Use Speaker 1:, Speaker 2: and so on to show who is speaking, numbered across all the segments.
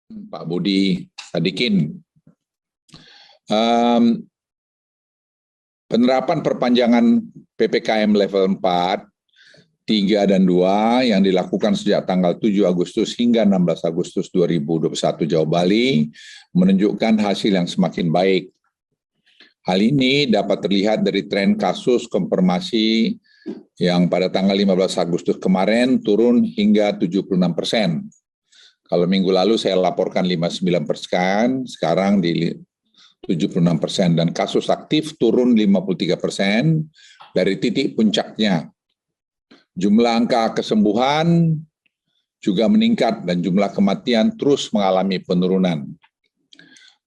Speaker 1: Pak Budi Sadikin. Penerapan perpanjangan PPKM level 4, 3, dan 2 yang dilakukan sejak tanggal 7 Agustus hingga 16 Agustus 2021 Jawa Bali menunjukkan hasil yang semakin baik. Hal ini dapat terlihat dari tren kasus konfirmasi yang pada tanggal 15 Agustus kemarin turun hingga 76%. Kalau minggu lalu saya laporkan 59%, sekarang di 76%, dan kasus aktif turun 53% dari titik puncaknya. Jumlah angka kesembuhan juga meningkat dan jumlah kematian terus mengalami penurunan.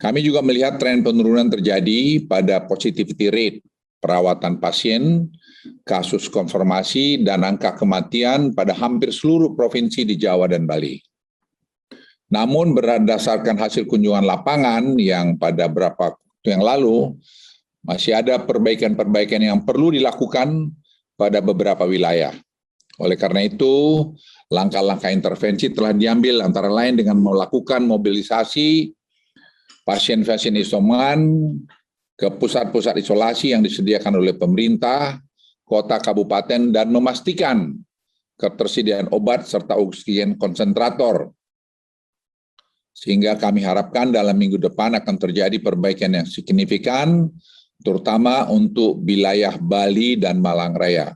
Speaker 1: Kami juga melihat tren penurunan terjadi pada positivity rate, perawatan pasien, kasus konfirmasi, dan angka kematian pada hampir seluruh provinsi di Jawa dan Bali. Namun berdasarkan hasil kunjungan lapangan yang pada beberapa waktu yang lalu, masih ada perbaikan-perbaikan yang perlu dilakukan pada beberapa wilayah. Oleh karena itu, langkah-langkah intervensi telah diambil antara lain dengan melakukan mobilisasi pasien-pasien isoman ke pusat-pusat isolasi yang disediakan oleh pemerintah, kota, kabupaten, dan memastikan ketersediaan obat serta oksigen konsentrator. Sehingga kami harapkan dalam minggu depan akan terjadi perbaikan yang signifikan, terutama untuk wilayah Bali dan Malang Raya.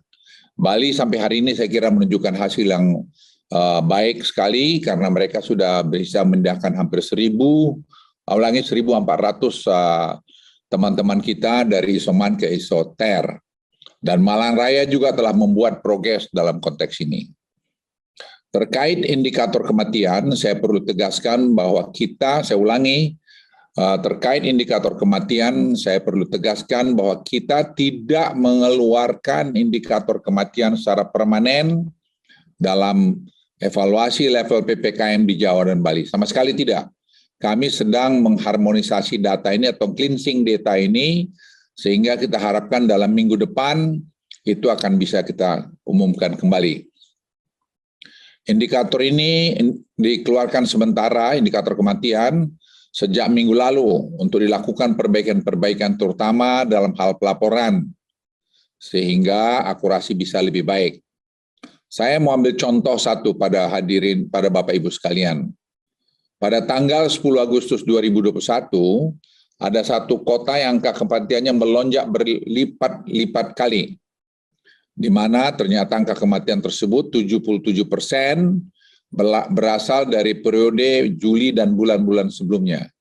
Speaker 1: Bali sampai hari ini saya kira menunjukkan hasil yang baik sekali karena mereka sudah bisa memindahkan hampir 1.400 teman-teman kita dari isoman ke isoter. Dan Malang Raya juga telah membuat progres dalam konteks ini. Terkait indikator kematian, saya perlu tegaskan bahwa terkait indikator kematian, saya perlu tegaskan bahwa kita tidak mengeluarkan indikator kematian secara permanen dalam evaluasi level PPKM di Jawa dan Bali. Sama sekali tidak. Kami sedang mengharmonisasi data ini atau cleansing data ini, sehingga kita harapkan dalam minggu depan itu akan bisa kita umumkan kembali. Indikator ini dikeluarkan sementara, indikator kematian, sejak minggu lalu untuk dilakukan perbaikan-perbaikan terutama dalam hal pelaporan, sehingga akurasi bisa lebih baik. Saya mau ambil contoh satu pada Bapak Ibu sekalian. Pada tanggal 10 Agustus 2021, ada satu kota yang angka kematiannya melonjak berlipat-lipat kali, di mana ternyata angka kematian tersebut 77% berasal dari periode Juli dan bulan-bulan sebelumnya.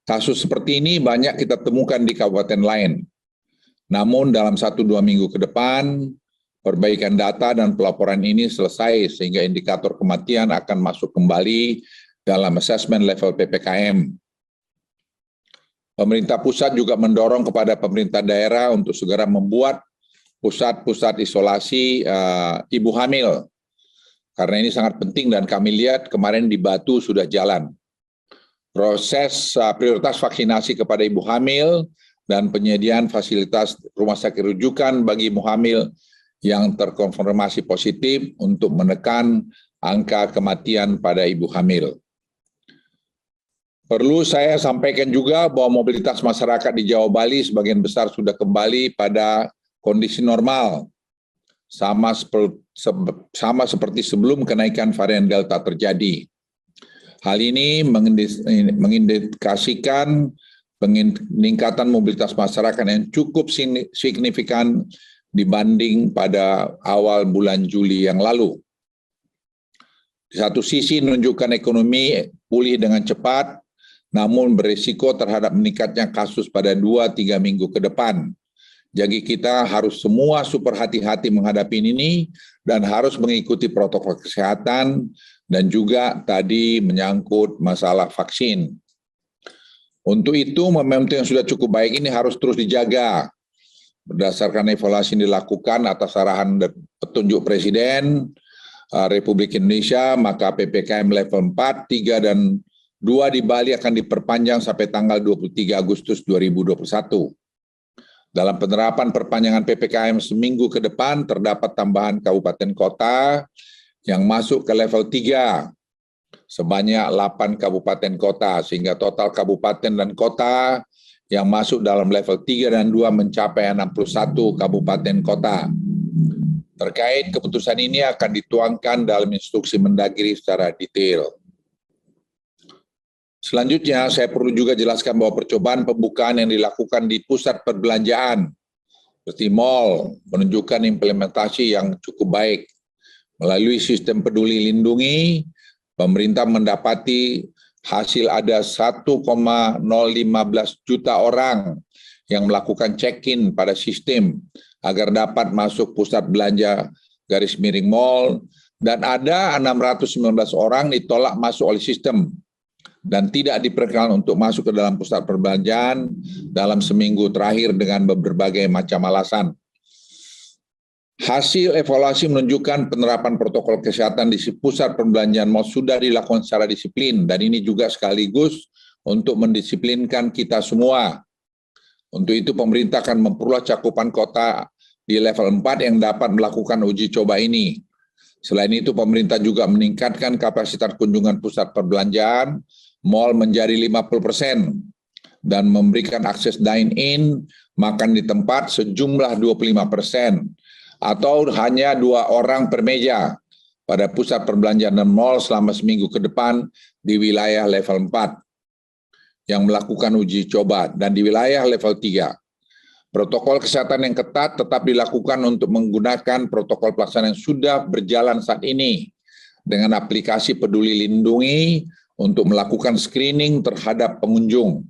Speaker 1: Kasus seperti ini banyak kita temukan di kabupaten lain. Namun dalam 1-2 minggu ke depan, perbaikan data dan pelaporan ini selesai sehingga indikator kematian akan masuk kembali dalam asesmen level PPKM. Pemerintah pusat juga mendorong kepada pemerintah daerah untuk segera membuat pusat-pusat isolasi ibu hamil. Karena ini sangat penting dan kami lihat kemarin di Batu sudah jalan. Proses prioritas vaksinasi kepada ibu hamil dan penyediaan fasilitas rumah sakit rujukan bagi ibu hamil yang terkonfirmasi positif untuk menekan angka kematian pada ibu hamil. Perlu saya sampaikan juga bahwa mobilitas masyarakat di Jawa Bali sebagian besar sudah kembali pada kondisi normal, sama seperti sebelum kenaikan varian Delta terjadi. Hal ini mengindikasikan peningkatan mobilitas masyarakat yang cukup signifikan dibanding pada awal bulan Juli yang lalu. Di satu sisi menunjukkan ekonomi pulih dengan cepat, namun berisiko terhadap meningkatnya kasus pada 2-3 minggu ke depan. Jadi kita harus semua super hati-hati menghadapi ini dan harus mengikuti protokol kesehatan dan juga tadi menyangkut masalah vaksin. Untuk itu momentum yang sudah cukup baik ini harus terus dijaga. Berdasarkan evaluasi yang dilakukan atas arahan dan petunjuk Presiden Republik Indonesia, maka PPKM level 4, 3, dan 2 di Bali akan diperpanjang sampai tanggal 23 Agustus 2021. Dalam penerapan perpanjangan PPKM seminggu ke depan, terdapat tambahan kabupaten kota yang masuk ke level 3. sebanyak 8 kabupaten kota, sehingga total kabupaten dan kota yang masuk dalam level 3 dan 2 mencapai 61 kabupaten kota. Terkait keputusan ini akan dituangkan dalam instruksi Mendagri secara detail. Selanjutnya, saya perlu juga jelaskan bahwa percobaan pembukaan yang dilakukan di pusat perbelanjaan seperti mal menunjukkan implementasi yang cukup baik. Melalui sistem peduli lindungi, pemerintah mendapati hasil ada 1,015 juta orang yang melakukan check-in pada sistem agar dapat masuk pusat belanja _mall, dan ada 619 orang ditolak masuk oleh sistem dan tidak diperkenankan untuk masuk ke dalam pusat perbelanjaan dalam seminggu terakhir dengan berbagai macam alasan. Hasil evaluasi menunjukkan penerapan protokol kesehatan di pusat perbelanjaan mal sudah dilakukan secara disiplin, dan ini juga sekaligus untuk mendisiplinkan kita semua. Untuk itu pemerintah akan memperluas cakupan kota di level 4 yang dapat melakukan uji coba ini. Selain itu pemerintah juga meningkatkan kapasitas kunjungan pusat perbelanjaan mal menjadi 50% dan memberikan akses dine-in, makan di tempat sejumlah 25%. Atau hanya 2 orang per meja pada pusat perbelanjaan dan mal selama seminggu ke depan di wilayah level 4 yang melakukan uji coba, dan di wilayah level 3. Protokol kesehatan yang ketat tetap dilakukan untuk menggunakan protokol pelaksanaan yang sudah berjalan saat ini dengan aplikasi Peduli Lindungi untuk melakukan screening terhadap pengunjung.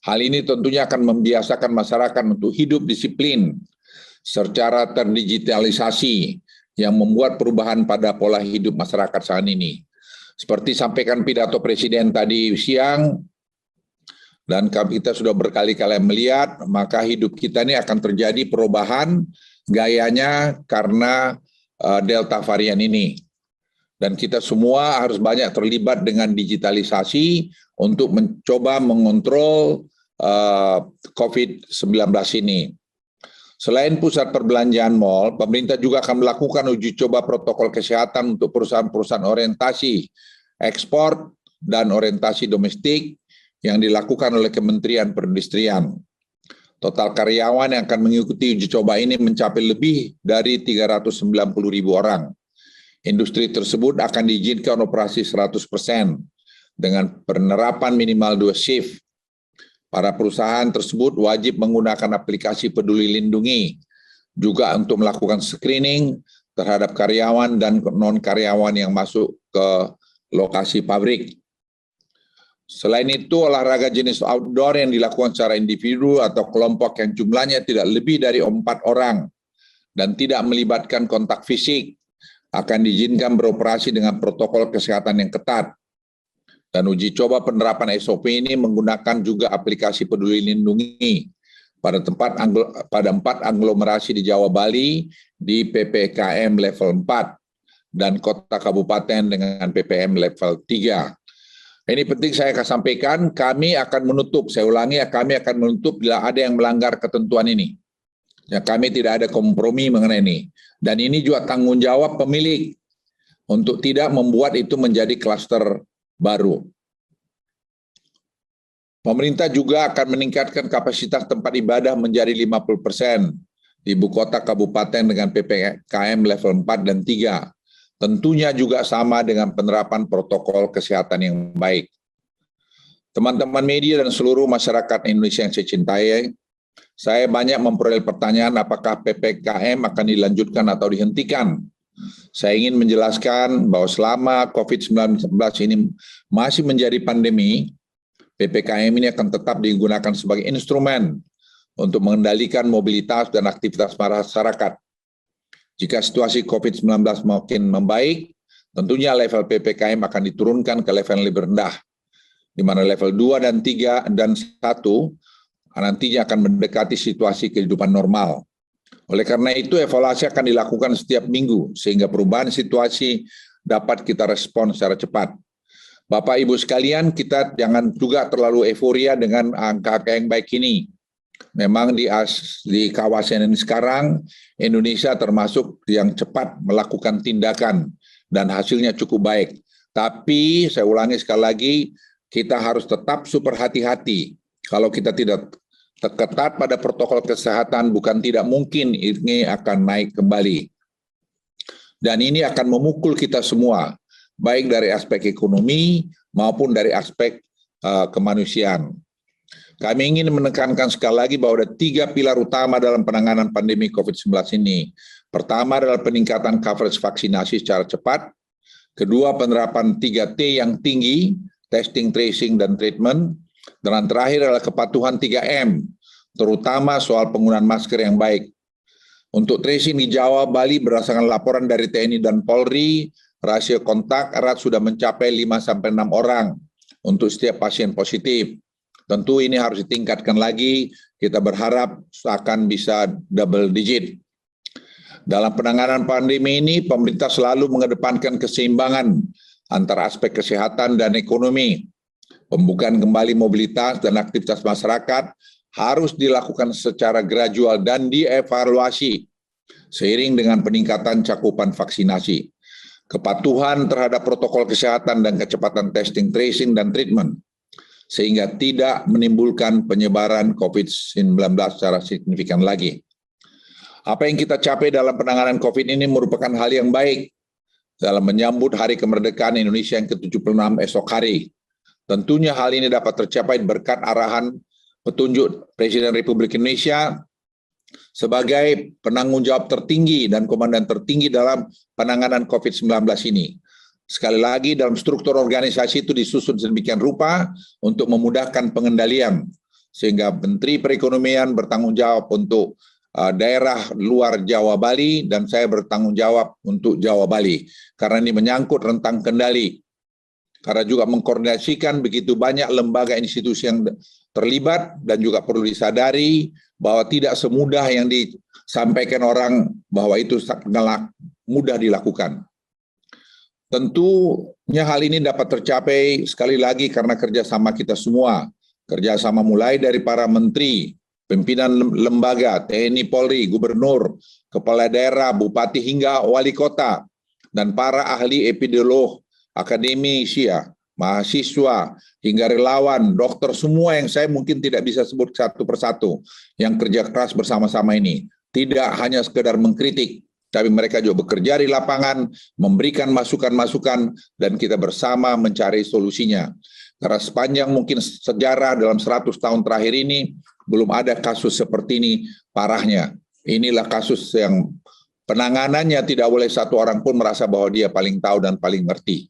Speaker 1: Hal ini tentunya akan membiasakan masyarakat untuk hidup disiplin secara terdigitalisasi yang membuat perubahan pada pola hidup masyarakat saat ini. Seperti sampaikan pidato Presiden tadi siang, dan kita sudah berkali-kali melihat, maka hidup kita ini akan terjadi perubahan gayanya karena Delta varian ini. Dan kita semua harus banyak terlibat dengan digitalisasi untuk mencoba mengontrol COVID-19 ini. Selain pusat perbelanjaan mal, pemerintah juga akan melakukan uji coba protokol kesehatan untuk perusahaan-perusahaan orientasi ekspor dan orientasi domestik yang dilakukan oleh Kementerian Perindustrian. Total karyawan yang akan mengikuti uji coba ini mencapai lebih dari 390.000 orang. Industri tersebut akan diizinkan operasi 100% dengan penerapan minimal 2 shift. Para perusahaan tersebut wajib menggunakan aplikasi Peduli Lindungi juga untuk melakukan screening terhadap karyawan dan non-karyawan yang masuk ke lokasi pabrik. Selain itu, olahraga jenis outdoor yang dilakukan secara individu atau kelompok yang jumlahnya tidak lebih dari 4 orang dan tidak melibatkan kontak fisik akan diizinkan beroperasi dengan protokol kesehatan yang ketat. Dan uji coba penerapan SOP ini menggunakan juga aplikasi Peduli Lindungi pada 4 aglomerasi di Jawa Bali di PPKM level 4 dan kota kabupaten dengan PPM level 3. Ini penting saya akan sampaikan, kami akan menutup, saya ulangi ya, kami akan menutup bila ada yang melanggar ketentuan ini. Ya, kami tidak ada kompromi mengenai ini. Dan ini juga tanggung jawab pemilik untuk tidak membuat itu menjadi klaster baru. Pemerintah juga akan meningkatkan kapasitas tempat ibadah menjadi 50% di ibu kota kabupaten dengan PPKM level 4 dan 3. Tentunya juga sama dengan penerapan protokol kesehatan yang baik. Teman-teman media dan seluruh masyarakat Indonesia yang saya cintai, saya banyak memperoleh pertanyaan apakah PPKM akan dilanjutkan atau dihentikan. Saya ingin menjelaskan bahwa selama COVID-19 ini masih menjadi pandemi, PPKM ini akan tetap digunakan sebagai instrumen untuk mengendalikan mobilitas dan aktivitas masyarakat. Jika situasi COVID-19 makin membaik, tentunya level PPKM akan diturunkan ke level yang lebih rendah, di mana level 2 dan 3 dan 1 nantinya akan mendekati situasi kehidupan normal. Oleh karena itu, evaluasi akan dilakukan setiap minggu, sehingga perubahan situasi dapat kita respon secara cepat. Bapak Ibu sekalian, kita jangan juga terlalu euforia dengan angka-angka yang baik ini. Memang di kawasan ini sekarang, Indonesia termasuk yang cepat melakukan tindakan dan hasilnya cukup baik. Tapi saya ulangi sekali lagi, kita harus tetap super hati-hati. Kalau kita tidak ketat pada protokol kesehatan, bukan tidak mungkin ini akan naik kembali. Dan ini akan memukul kita semua, baik dari aspek ekonomi maupun dari aspek kemanusiaan. Kami ingin menekankan sekali lagi bahwa ada 3 pilar utama dalam penanganan pandemi COVID-19 ini. Pertama adalah peningkatan coverage vaksinasi secara cepat. Kedua, penerapan 3T yang tinggi, testing, tracing, dan treatment. Dan terakhir adalah kepatuhan 3M, terutama soal penggunaan masker yang baik. Untuk tracing di Jawa, Bali, berdasarkan laporan dari TNI dan Polri, rasio kontak erat sudah mencapai 5-6 orang untuk setiap pasien positif. Tentu ini harus ditingkatkan lagi, kita berharap akan bisa double digit. Dalam penanganan pandemi ini, pemerintah selalu mengedepankan keseimbangan antara aspek kesehatan dan ekonomi. Pembukaan kembali mobilitas dan aktivitas masyarakat harus dilakukan secara gradual dan dievaluasi seiring dengan peningkatan cakupan vaksinasi, kepatuhan terhadap protokol kesehatan dan kecepatan testing, tracing, dan treatment, sehingga tidak menimbulkan penyebaran COVID-19 secara signifikan lagi. Apa yang kita capai dalam penanganan COVID ini merupakan hal yang baik dalam menyambut Hari Kemerdekaan Indonesia yang ke-76 esok hari. Tentunya hal ini dapat tercapai berkat arahan petunjuk Presiden Republik Indonesia sebagai penanggung jawab tertinggi dan komandan tertinggi dalam penanganan COVID-19 ini. Sekali lagi, dalam struktur organisasi itu disusun sedemikian rupa untuk memudahkan pengendalian, sehingga Menteri Perekonomian bertanggung jawab untuk daerah luar Jawa Bali, dan saya bertanggung jawab untuk Jawa Bali, karena ini menyangkut rentang kendali. Karena juga mengkoordinasikan begitu banyak lembaga institusi yang terlibat, dan juga perlu disadari bahwa tidak semudah yang disampaikan orang bahwa itu mudah dilakukan. Tentunya hal ini dapat tercapai sekali lagi karena kerjasama kita semua, kerjasama mulai dari para menteri, pimpinan lembaga, TNI, Polri, gubernur, kepala daerah, bupati, hingga wali kota, dan para ahli epidemiolog, akademisi, mahasiswa, hingga relawan, dokter, semua yang saya mungkin tidak bisa sebut satu persatu, yang kerja keras bersama-sama ini. Tidak hanya sekedar mengkritik, tapi mereka juga bekerja di lapangan, memberikan masukan-masukan, dan kita bersama mencari solusinya. Karena sepanjang mungkin sejarah dalam 100 tahun terakhir ini, belum ada kasus seperti ini parahnya. Inilah kasus yang penanganannya tidak boleh satu orang pun merasa bahwa dia paling tahu dan paling ngerti.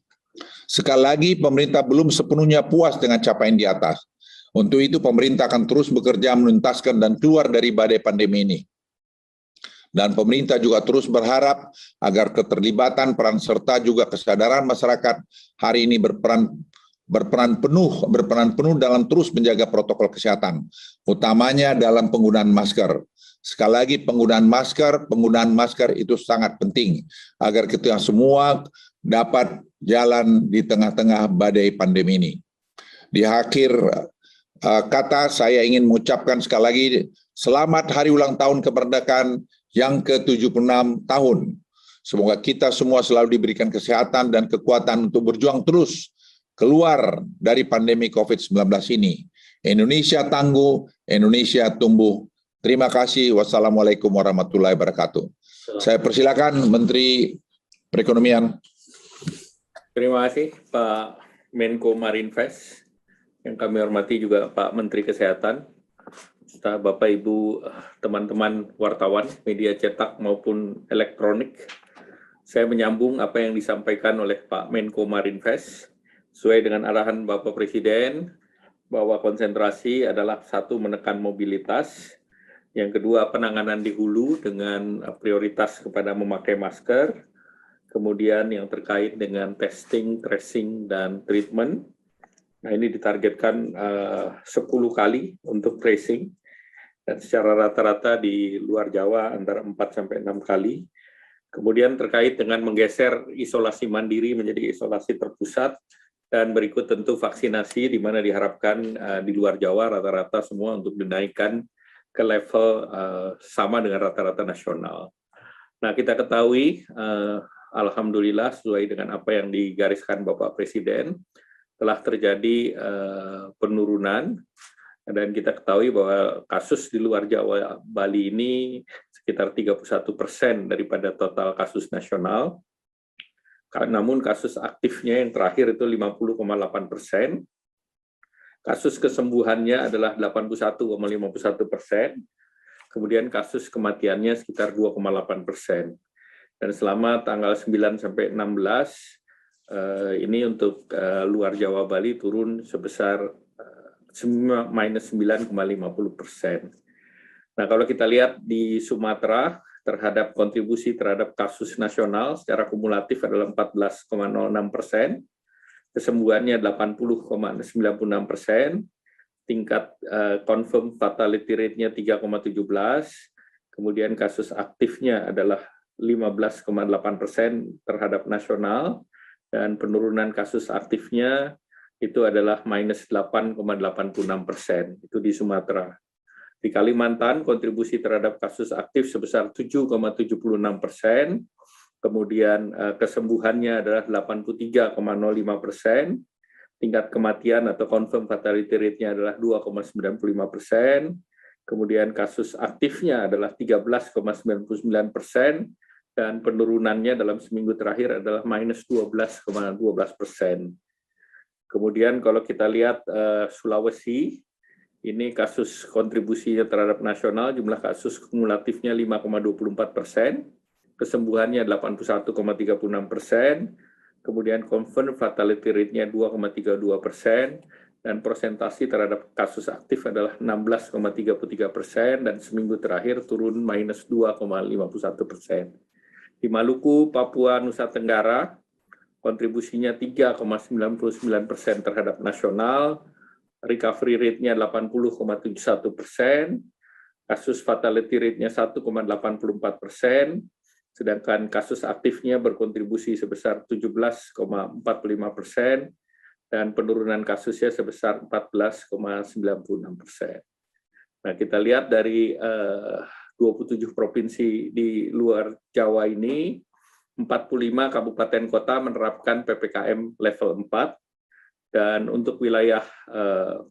Speaker 1: Sekali lagi, pemerintah belum sepenuhnya puas dengan capaian di atas. Untuk itu, pemerintah akan terus bekerja menuntaskan dan keluar dari badai pandemi ini. Dan pemerintah juga terus berharap agar keterlibatan peran serta juga kesadaran masyarakat hari ini berperan penuh dalam terus menjaga protokol kesehatan, utamanya dalam penggunaan masker. Sekali lagi, penggunaan masker itu sangat penting agar kita semua dapat jalan di tengah-tengah badai pandemi ini. Di akhir kata, saya ingin mengucapkan sekali lagi selamat hari ulang tahun kemerdekaan yang ke-76 tahun. Semoga kita semua selalu diberikan kesehatan dan kekuatan untuk berjuang terus keluar dari pandemi COVID-19 ini. Indonesia tangguh, Indonesia tumbuh. Terima kasih. Wassalamualaikum warahmatullahi wabarakatuh. Saya persilakan Menteri Perekonomian.
Speaker 2: Terima kasih Pak Menko Marinvest. Yang kami hormati juga Pak Menteri Kesehatan, serta Bapak Ibu teman-teman wartawan, media cetak maupun elektronik. Saya menyambung apa yang disampaikan oleh Pak Menko Marinvest, sesuai dengan arahan Bapak Presiden, bahwa konsentrasi adalah satu, menekan mobilitas, yang kedua penanganan di hulu dengan prioritas kepada memakai masker, kemudian yang terkait dengan testing, tracing, dan treatment. Nah, ini ditargetkan 10 kali untuk tracing, dan secara rata-rata di luar Jawa antara 4-6 kali. Kemudian terkait dengan menggeser isolasi mandiri menjadi isolasi terpusat, dan berikut tentu vaksinasi, di mana diharapkan di luar Jawa rata-rata semua untuk dinaikkan ke level sama dengan rata-rata nasional. Nah, kita ketahui alhamdulillah sesuai dengan apa yang digariskan Bapak Presiden, telah terjadi penurunan, dan kita ketahui bahwa kasus di luar Jawa Bali ini sekitar 31% daripada total kasus nasional. Namun kasus aktifnya yang terakhir itu 50,8%, kasus kesembuhannya adalah 81,51%, kemudian kasus kematiannya sekitar 2,8%. Dan selama tanggal 9 sampai 16, ini untuk luar Jawa Bali turun sebesar minus 9,50%. Nah, kalau kita lihat di Sumatera, terhadap kontribusi terhadap kasus nasional secara kumulatif adalah 14,06%, kesembuhannya 80,96%, tingkat confirm fatality rate-nya 3,17%, kemudian kasus aktifnya adalah 15,8% terhadap nasional, dan penurunan kasus aktifnya itu adalah minus 8,86%, itu di Sumatera. Di Kalimantan, kontribusi terhadap kasus aktif sebesar 7,76%, kemudian kesembuhannya adalah 83,05%, tingkat kematian atau confirm fatality rate-nya adalah 2,95%, kemudian kasus aktifnya adalah 13,99%, dan penurunannya dalam seminggu terakhir adalah minus 12,12%. Kemudian kalau kita lihat Sulawesi, ini kasus kontribusinya terhadap nasional, jumlah kasus kumulatifnya 5,24%, kesembuhannya 81,36%, kemudian confirm fatality rate-nya 2,32%, dan persentasi terhadap kasus aktif adalah 16,33%, dan seminggu terakhir turun minus 2,51%. Di Maluku, Papua, Nusa Tenggara, kontribusinya 3,99% terhadap nasional, recovery rate-nya 80,71%, kasus fatality rate-nya 1,84%, sedangkan kasus aktifnya berkontribusi sebesar 17,45%, dan penurunan kasusnya sebesar 14,96%. Nah, kita lihat dari 27 provinsi di luar Jawa ini, 45 kabupaten kota menerapkan PPKM level 4, dan untuk wilayah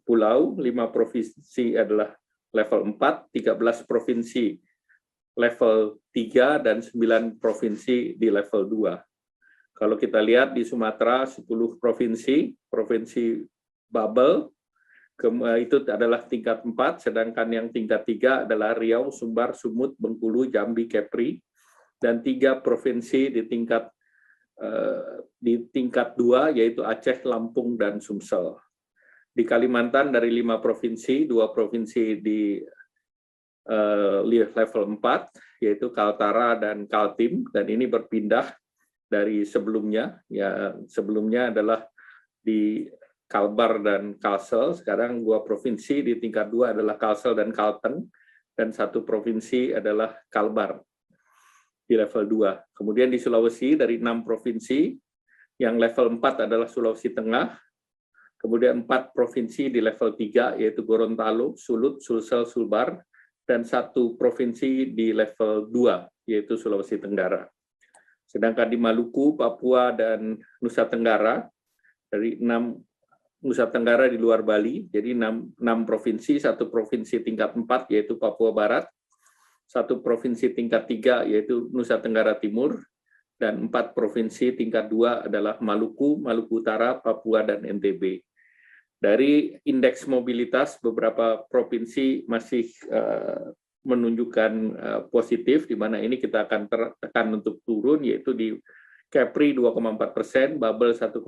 Speaker 2: pulau, 5 provinsi adalah level 4, 13 provinsi level 3, dan 9 provinsi di level 2. Kalau kita lihat di Sumatera, 10 provinsi bubble, itu adalah tingkat 4, sedangkan yang tingkat 3 adalah Riau, Sumbar, Sumut, Bengkulu, Jambi, Kepri, dan 3 provinsi di tingkat 2, yaitu Aceh, Lampung, dan Sumsel. Di Kalimantan dari 5 provinsi, 2 provinsi di level 4, yaitu Kaltara dan Kaltim, dan ini berpindah dari sebelumnya. Ya, sebelumnya adalah di Kalbar dan Kalsel, sekarang 2 provinsi di tingkat 2 adalah Kalsel dan Kalteng, dan 1 provinsi adalah Kalbar di level 2. Kemudian di Sulawesi dari 6 provinsi, yang level 4 adalah Sulawesi Tengah, kemudian 4 provinsi di level 3, yaitu Gorontalo, Sulut, Sulsel, Sulbar, dan 1 provinsi di level 2, yaitu Sulawesi Tenggara. Sedangkan di Maluku, Papua, dan Nusa Tenggara, dari 6 Nusa Tenggara di luar Bali, jadi 6 provinsi, 1 provinsi tingkat 4, yaitu Papua Barat, 1 provinsi tingkat 3, yaitu Nusa Tenggara Timur, dan 4 provinsi tingkat 2 adalah Maluku, Maluku Utara, Papua, dan NTB. Dari indeks mobilitas, beberapa provinsi masih menunjukkan positif, di mana ini kita akan tekan untuk turun, yaitu di Kepri 2,4%, Babel 1,1%,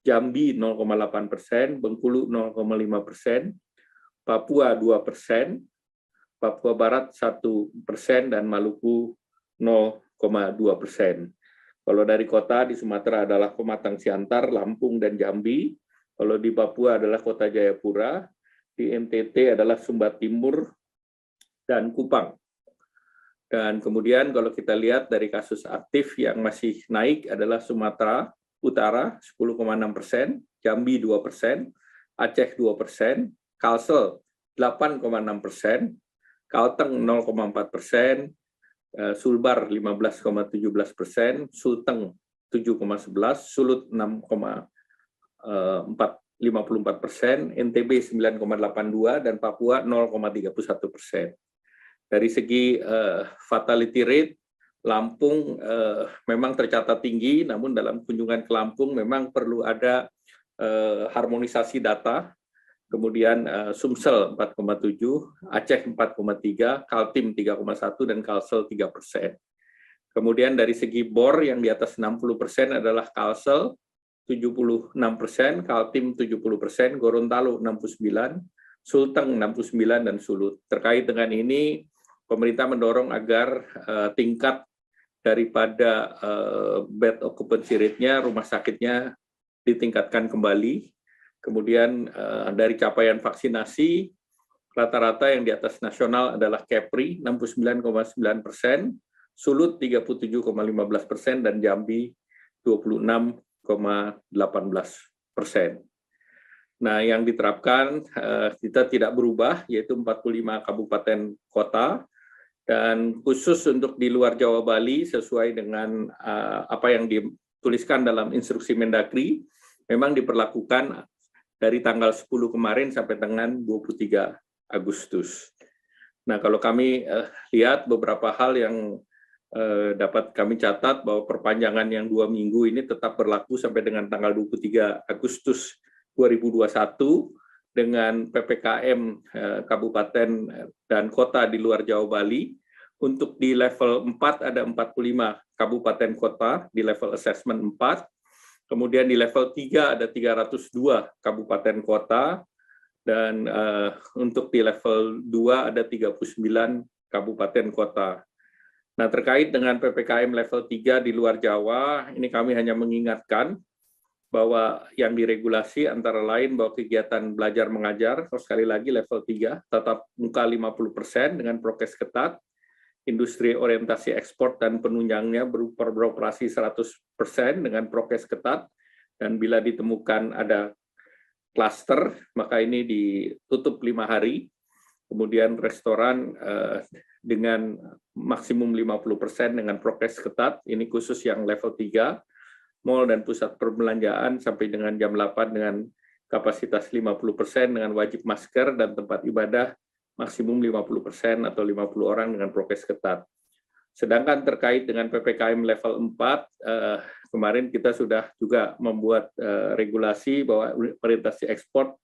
Speaker 2: Jambi 0,8%, Bengkulu 0,5%, Papua 2%, Papua Barat 1%, dan Maluku 0,2%. Kalau dari kota di Sumatera adalah Pematang Siantar, Lampung, dan Jambi. Kalau di Papua adalah Kota Jayapura, di NTT adalah Sumba Timur, dan Kupang. Dan kemudian kalau kita lihat dari kasus aktif yang masih naik adalah Sumatera Utara 10,6%, Jambi 2%, Aceh 2%, Kalsel 8,6%, Kalteng 0,4%, Sulbar 15,17%, Sulteng 7,11%, Sulut 6,54%, NTB 9,82%, dan Papua 0,31%. Dari segi fatality rate, Lampung memang tercatat tinggi, namun dalam kunjungan ke Lampung memang perlu ada harmonisasi data. Kemudian Sumsel 4,7, Aceh 4,3, Kaltim 3,1, dan Kalsel 3%. Kemudian dari segi BOR yang di atas 60% adalah Kalsel 76%, Kaltim 70%, Gorontalo 69%, Sulteng 69%, dan Sulut. Terkait dengan ini, pemerintah mendorong agar tingkat daripada bed occupancy rate-nya, rumah sakitnya ditingkatkan kembali. Kemudian dari capaian vaksinasi, rata-rata yang di atas nasional adalah Kepri 69,9%, Sulut 37,15%, dan Jambi 26,18%. Nah, yang diterapkan kita tidak berubah, yaitu 45 kabupaten kota, dan khusus untuk di luar Jawa Bali sesuai dengan apa yang dituliskan dalam instruksi Mendagri, memang diperlakukan dari tanggal 10 kemarin sampai dengan 23 Agustus. Nah, kalau kami lihat beberapa hal yang dapat kami catat bahwa perpanjangan yang 2 minggu ini tetap berlaku sampai dengan tanggal 23 Agustus 2021 dengan PPKM kabupaten dan kota di luar Jawa Bali. Untuk di level 4 ada 45 kabupaten kota di level assessment 4. Kemudian di level 3 ada 302 kabupaten kota, dan untuk di level 2 ada 39 kabupaten kota. Nah, terkait dengan PPKM level 3 di luar Jawa, ini kami hanya mengingatkan bahwa yang diregulasi antara lain bahwa kegiatan belajar mengajar, sekali lagi level 3, tatap muka 50% dengan prokes ketat, industri orientasi ekspor dan penunjangnya beroperasi 100% dengan prokes ketat, dan bila ditemukan ada klaster, maka ini ditutup 5 hari. Kemudian restoran dengan maksimum 50% dengan prokes ketat, ini khusus yang level 3, mal dan pusat perbelanjaan sampai dengan jam 8 dengan kapasitas 50% dengan wajib masker, dan tempat ibadah maksimum 50% atau 50 orang dengan prokes ketat. Sedangkan terkait dengan PPKM level 4, kemarin kita sudah juga membuat regulasi bahwa orientasi ekspor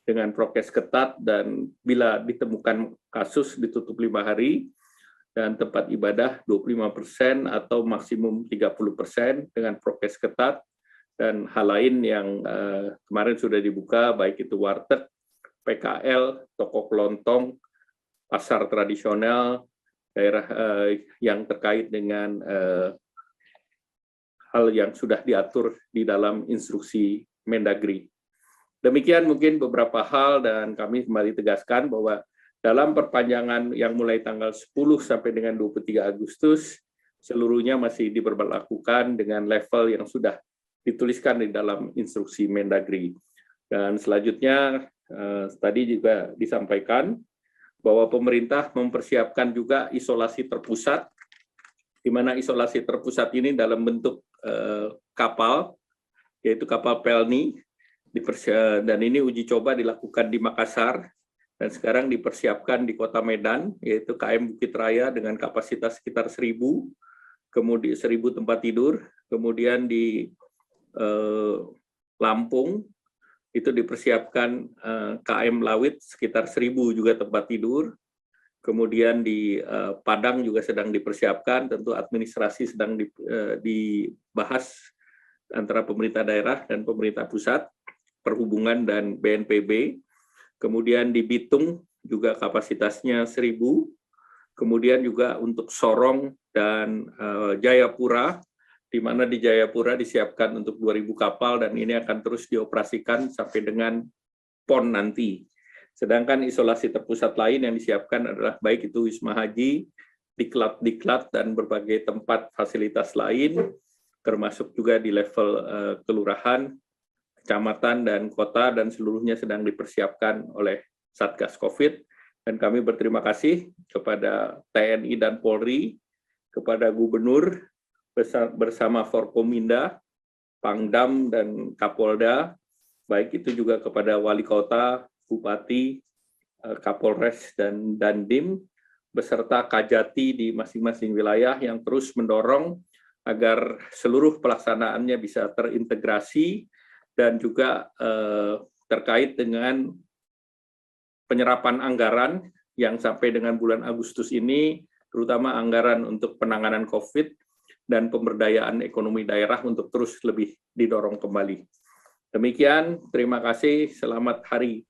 Speaker 2: dengan prokes ketat, dan bila ditemukan kasus ditutup 5 hari, dan tempat ibadah 25% atau maksimum 30% dengan prokes ketat, dan hal lain yang kemarin sudah dibuka, baik itu warteg, PKL, toko kelontong, pasar tradisional, daerah yang terkait dengan hal yang sudah diatur di dalam instruksi Mendagri. Demikian mungkin beberapa hal, dan kami kembali tegaskan bahwa dalam perpanjangan yang mulai tanggal 10 sampai dengan 23 Agustus, seluruhnya masih diberlakukan dengan level yang sudah dituliskan di dalam instruksi Mendagri. Dan selanjutnya, tadi juga disampaikan bahwa pemerintah mempersiapkan juga isolasi terpusat, di mana isolasi terpusat ini dalam bentuk kapal, yaitu kapal Pelni, dan ini uji coba dilakukan di Makassar, dan sekarang dipersiapkan di Kota Medan, yaitu KM Bukit Raya dengan kapasitas sekitar 1.000, kemudian 1.000 tempat tidur, kemudian di Lampung, itu dipersiapkan KM Lawit sekitar 1.000 juga tempat tidur. Kemudian di Padang juga sedang dipersiapkan, tentu administrasi sedang dibahas antara pemerintah daerah dan pemerintah pusat, perhubungan dan BNPB. Kemudian di Bitung juga kapasitasnya 1.000. Kemudian juga untuk Sorong dan Jayapura, di mana di Jayapura disiapkan untuk 2.000 kapal, dan ini akan terus dioperasikan sampai dengan PON nanti. Sedangkan isolasi terpusat lain yang disiapkan adalah baik itu Wisma Haji, diklat, dan berbagai tempat fasilitas lain, termasuk juga di level kelurahan, kecamatan, dan kota, dan seluruhnya sedang dipersiapkan oleh Satgas COVID. Dan kami berterima kasih kepada TNI dan Polri kepada Gubernur bersama Forkominda, Pangdam, dan Kapolda, baik itu juga kepada Wali Kota, Bupati, Kapolres, dan Dandim, beserta Kajati di masing-masing wilayah yang terus mendorong agar seluruh pelaksanaannya bisa terintegrasi dan juga terkait dengan penyerapan anggaran yang sampai dengan bulan Agustus ini, terutama anggaran untuk penanganan COVID dan pemberdayaan ekonomi daerah untuk terus lebih didorong kembali. Demikian, terima kasih, selamat Hari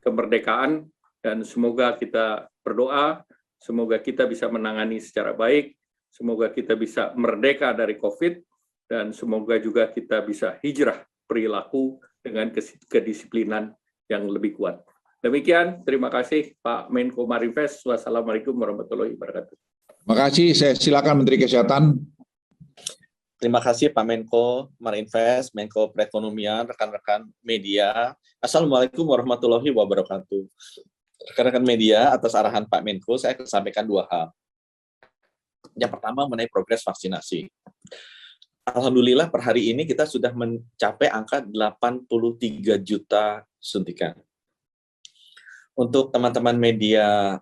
Speaker 2: Kemerdekaan, dan semoga kita berdoa, semoga kita bisa menangani secara baik, semoga kita bisa merdeka dari COVID, dan semoga juga kita bisa hijrah perilaku dengan kedisiplinan yang lebih kuat. Demikian, terima kasih Pak Menko Marinvest. Wassalamualaikum warahmatullahi wabarakatuh.
Speaker 1: Terima kasih, saya silakan Menteri Kesehatan.
Speaker 3: Terima kasih Pak Menko Marinvest, Menko Perekonomian, rekan-rekan media. Assalamualaikum warahmatullahi wabarakatuh. Rekan-rekan media, atas arahan Pak Menko, saya akan sampaikan 2 hal. Yang pertama mengenai progres vaksinasi. Alhamdulillah per hari ini kita sudah mencapai angka 83 juta suntikan. Untuk teman-teman media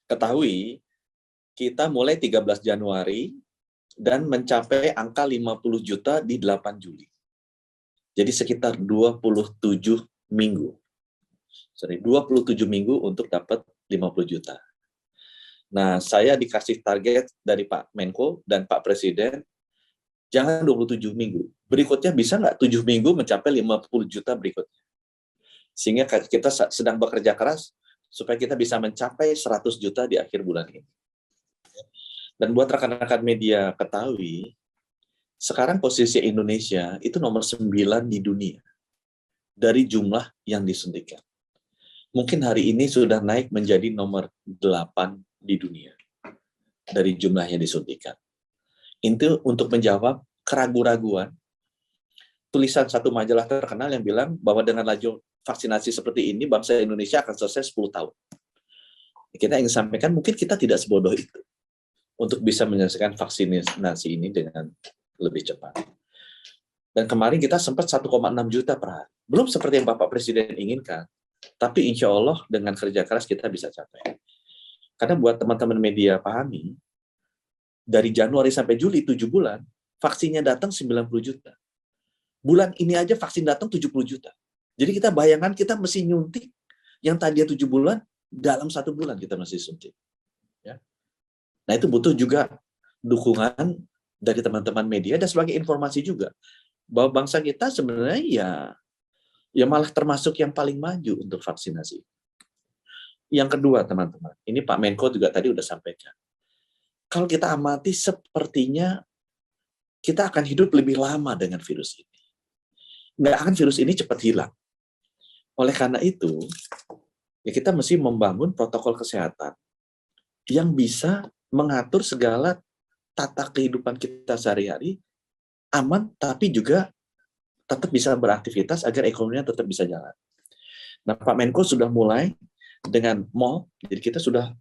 Speaker 3: ketahui, kita mulai 13 Januari dan mencapai angka 50 juta di 8 Juli. Jadi sekitar 27 minggu. 27 minggu untuk dapat 50 juta. Nah, saya dikasih target dari Pak Menko dan Pak Presiden, jangan 27 minggu. Berikutnya bisa nggak 7 minggu mencapai 50 juta berikutnya. Sehingga kita sedang bekerja keras supaya kita bisa mencapai 100 juta di akhir bulan ini. Dan buat rekan-rekan media ketahui, sekarang posisi Indonesia itu nomor 9 di dunia dari jumlah yang disuntikan. Mungkin hari ini sudah naik menjadi nomor 8 di dunia dari jumlah yang disuntikan. Itu untuk menjawab keraguan-raguan tulisan satu majalah terkenal yang bilang bahwa dengan laju vaksinasi seperti ini, bangsa Indonesia akan selesai 10 tahun. Kita ingin sampaikan, mungkin kita tidak sebodoh itu untuk bisa menyelesaikan vaksinasi ini dengan lebih cepat. Dan kemarin kita sempat 1,6 juta per hari. Belum seperti yang Bapak Presiden inginkan, tapi insya Allah dengan kerja keras kita bisa capai. Karena buat teman-teman media pahami, dari Januari sampai Juli, 7 bulan, vaksinnya datang 90 juta. Bulan ini aja vaksin datang 70 juta. Jadi kita bayangkan kita mesti nyuntik yang tadinya 7 bulan, dalam 1 bulan kita mesti suntik. Ya. Nah itu butuh juga dukungan dari teman-teman media dan sebagai informasi juga bahwa bangsa kita sebenarnya ya malah termasuk yang paling maju untuk vaksinasi. Yang kedua teman-teman, ini Pak Menko juga tadi udah sampaikan. Kalau kita amati sepertinya kita akan hidup lebih lama dengan virus ini. Nggak akan virus ini cepat hilang. Oleh karena itu, ya kita mesti membangun protokol kesehatan yang bisa mengatur segala tata kehidupan kita sehari-hari aman, tapi juga tetap bisa beraktivitas agar ekonominya tetap bisa jalan. Nah, Pak Menko sudah mulai dengan mall, jadi kita sudah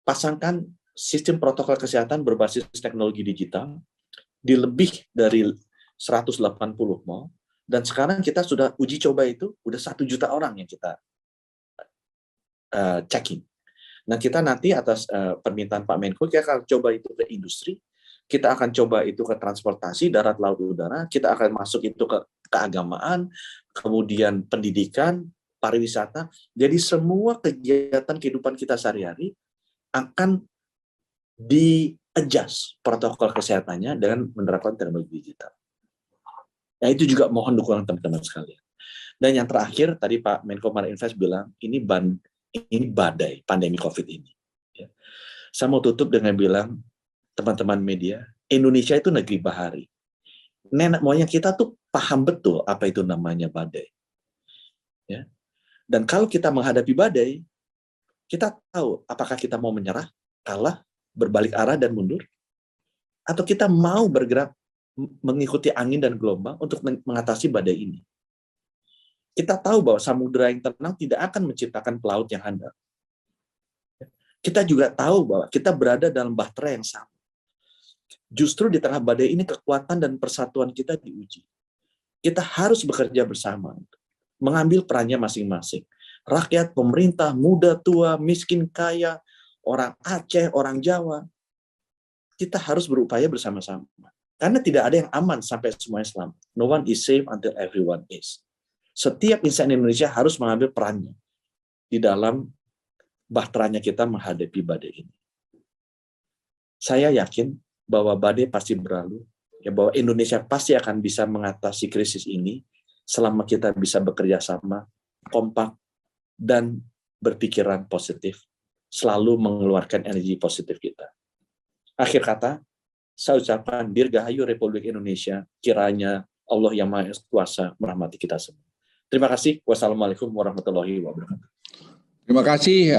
Speaker 3: pasangkan sistem protokol kesehatan berbasis teknologi digital di lebih dari 180 mall, dan sekarang kita sudah uji coba itu, udah 1 juta orang yang kita checking. Nah, kita nanti atas permintaan Pak Menko, kita akan coba itu ke industri, kita akan coba itu ke transportasi, darat, laut, udara, kita akan masuk itu ke keagamaan, kemudian pendidikan, pariwisata. Jadi semua kegiatan kehidupan kita sehari-hari akan di-adjust protokol kesehatannya dengan menerapkan teknologi digital. Nah, itu juga mohon dukungan teman-teman sekalian. Dan yang terakhir, tadi Pak Menko Marinvest bilang, ini badai pandemi COVID ini. Ya. Saya mau tutup dengan bilang, teman-teman media, Indonesia itu negeri bahari. Nenek moyang kita tuh paham betul apa itu namanya badai. Ya. Dan kalau kita menghadapi badai, kita tahu apakah kita mau menyerah, kalah, berbalik arah dan mundur, atau kita mau bergerak mengikuti angin dan gelombang untuk mengatasi badai ini. Kita tahu bahwa samudera yang tenang tidak akan menciptakan pelaut yang handal. Kita juga tahu bahwa kita berada dalam bahtera yang sama. Justru di tengah badai ini kekuatan dan persatuan kita diuji. Kita harus bekerja bersama, mengambil perannya masing-masing. Rakyat, pemerintah, muda, tua, miskin, kaya, orang Aceh, orang Jawa, kita harus berupaya bersama-sama. Karena tidak ada yang aman sampai semuanya selamat. No one is safe until everyone is. Setiap insan Indonesia harus mengambil perannya di dalam bahteranya kita menghadapi badai ini. Saya yakin bahwa badai pasti berlalu, ya, bahwa Indonesia pasti akan bisa mengatasi krisis ini selama kita bisa bekerja sama, kompak, dan berpikiran positif, selalu mengeluarkan energi positif kita. Akhir kata, saya ucapkan Dirgahayu Republik Indonesia, kiranya Allah yang Maha Kuasa merahmati kita semua. Terima kasih. Wassalamualaikum warahmatullahi wabarakatuh.
Speaker 1: Terima kasih.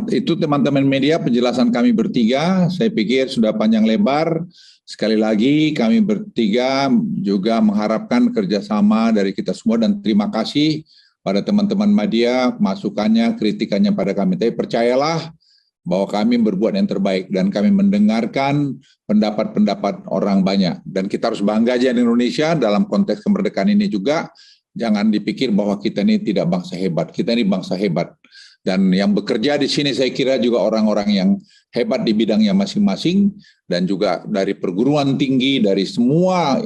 Speaker 1: Itu teman-teman media penjelasan kami bertiga. Saya pikir sudah panjang lebar. Sekali lagi kami bertiga juga mengharapkan kerjasama dari kita semua dan terima kasih pada teman-teman media masukannya, kritikannya pada kami. Tapi percayalah bahwa kami berbuat yang terbaik dan kami mendengarkan pendapat-pendapat orang banyak. Dan kita harus bangga aja di Indonesia dalam konteks kemerdekaan ini juga. Jangan dipikir bahwa kita ini tidak bangsa hebat. Kita ini bangsa hebat. Dan yang bekerja di sini saya kira juga orang-orang yang hebat di bidangnya masing-masing dan juga dari perguruan tinggi, dari semua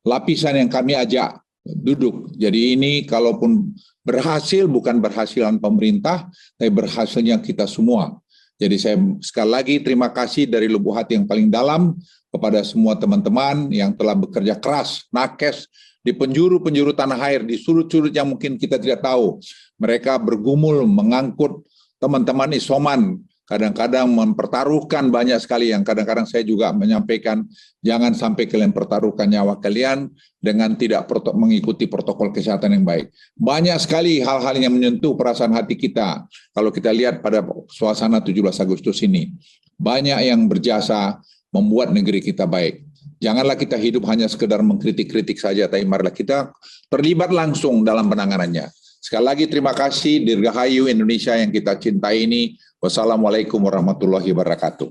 Speaker 1: lapisan yang kami ajak duduk. Jadi ini kalaupun berhasil bukan berhasilan pemerintah, tapi berhasilnya kita semua. Jadi saya sekali lagi terima kasih dari lubuk hati yang paling dalam kepada semua teman-teman yang telah bekerja keras, nakes, di penjuru-penjuru tanah air, di sudut-sudut yang mungkin kita tidak tahu. Mereka bergumul mengangkut teman-teman isoman, kadang-kadang mempertaruhkan banyak sekali yang kadang-kadang saya juga menyampaikan, jangan sampai kalian pertaruhkan nyawa kalian dengan tidak mengikuti protokol kesehatan yang baik. Banyak sekali hal-hal yang menyentuh perasaan hati kita. Kalau kita lihat pada suasana 17 Agustus ini, banyak yang berjasa membuat negeri kita baik. Janganlah kita hidup hanya sekedar mengkritik-kritik saja, tapi marilah kita terlibat langsung dalam penanganannya. Sekali lagi terima kasih Dirgahayu Indonesia yang kita cintai ini. Wassalamualaikum warahmatullahi wabarakatuh.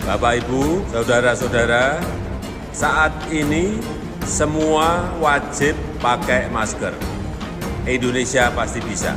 Speaker 4: Bapak, Ibu, saudara-saudara, saat ini semua wajib pakai masker. Indonesia pasti bisa.